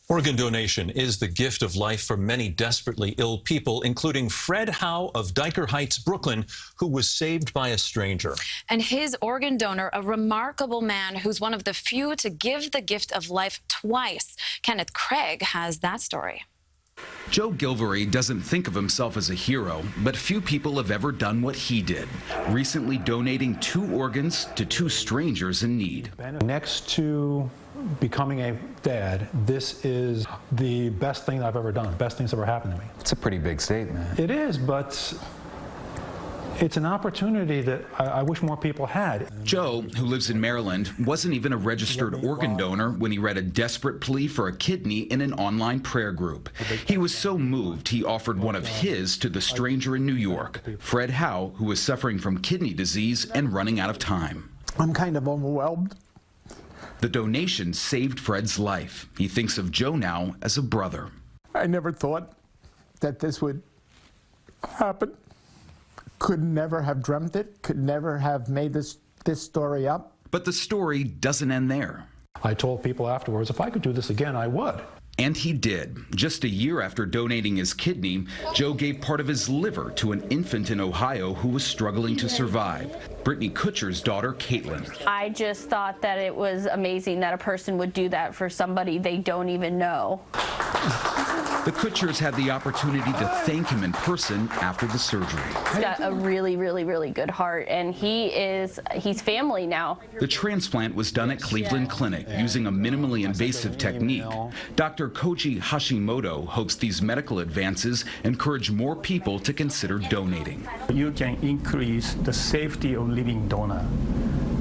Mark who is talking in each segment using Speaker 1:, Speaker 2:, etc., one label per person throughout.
Speaker 1: Organ donation is the gift of life for many desperately ill people, including Fred Howe of Dyker Heights, Brooklyn, who was saved by a stranger.
Speaker 2: And his organ donor, a remarkable man who's one of the few to give the gift of life twice. Kenneth Craig has that story.
Speaker 3: Joe Gilvory doesn't think of himself as a hero, but few people have ever done what he did, recently donating 2 organs to 2 strangers in need.
Speaker 4: Next to becoming a dad, this is the best thing I've ever done, best thing's ever happened to me.
Speaker 5: It's a pretty big statement.
Speaker 4: It is, but it's an opportunity that I wish more people had.
Speaker 3: Joe, who lives in Maryland, wasn't even a registered organ donor when he read a desperate plea for a kidney in an online prayer group. He was so moved, he offered one of his to the stranger in New York, Fred Howe, who was suffering from kidney disease and running out of time.
Speaker 6: I'm kind of overwhelmed.
Speaker 3: The donation saved Fred's life. He thinks of Joe now as a brother.
Speaker 6: I never thought that this would happen. Could never have dreamt it, could never have made this story up.
Speaker 3: But the story doesn't end there.
Speaker 4: I told people afterwards, if I could do this again, I would.
Speaker 3: And he did. Just a year after donating his kidney, Joe gave part of his liver to an infant in Ohio who was struggling to survive. Brittany Kutcher's daughter, Caitlin.
Speaker 7: I just thought that it was amazing that a person would do that for somebody they don't even know.
Speaker 3: The Kutchers had the opportunity to thank him in person after the surgery.
Speaker 7: He's got a really, really, really good heart, and he's family now.
Speaker 3: The transplant was done at Cleveland Clinic using a minimally invasive technique. Dr. Koji Hashimoto hopes these medical advances encourage more people to consider donating.
Speaker 8: You can increase the safety of living donor.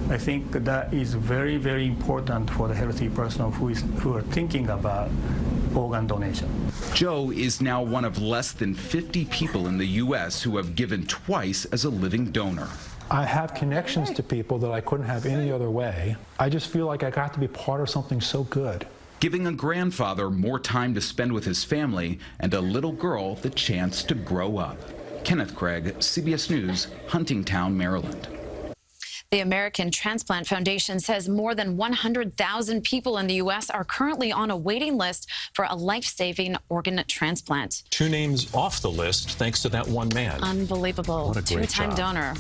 Speaker 8: I think that is very, very important for the healthy person who are thinking about organ donation.
Speaker 3: Joe is now one of less than 50 people in the U.S. who have given twice as a living donor.
Speaker 4: I have connections to people that I couldn't have any other way. I just feel like I got to be part of something so good.
Speaker 3: Giving a grandfather more time to spend with his family and a little girl the chance to grow up. Kenneth Craig, CBS News, Huntingtown, Maryland.
Speaker 2: The American Transplant Foundation says more than 100,000 people in the U.S. are currently on a waiting list for a life-saving organ transplant.
Speaker 1: 2 names off the list thanks to that one man.
Speaker 2: Unbelievable.
Speaker 1: What a great
Speaker 2: Two-time
Speaker 1: job.
Speaker 2: donor.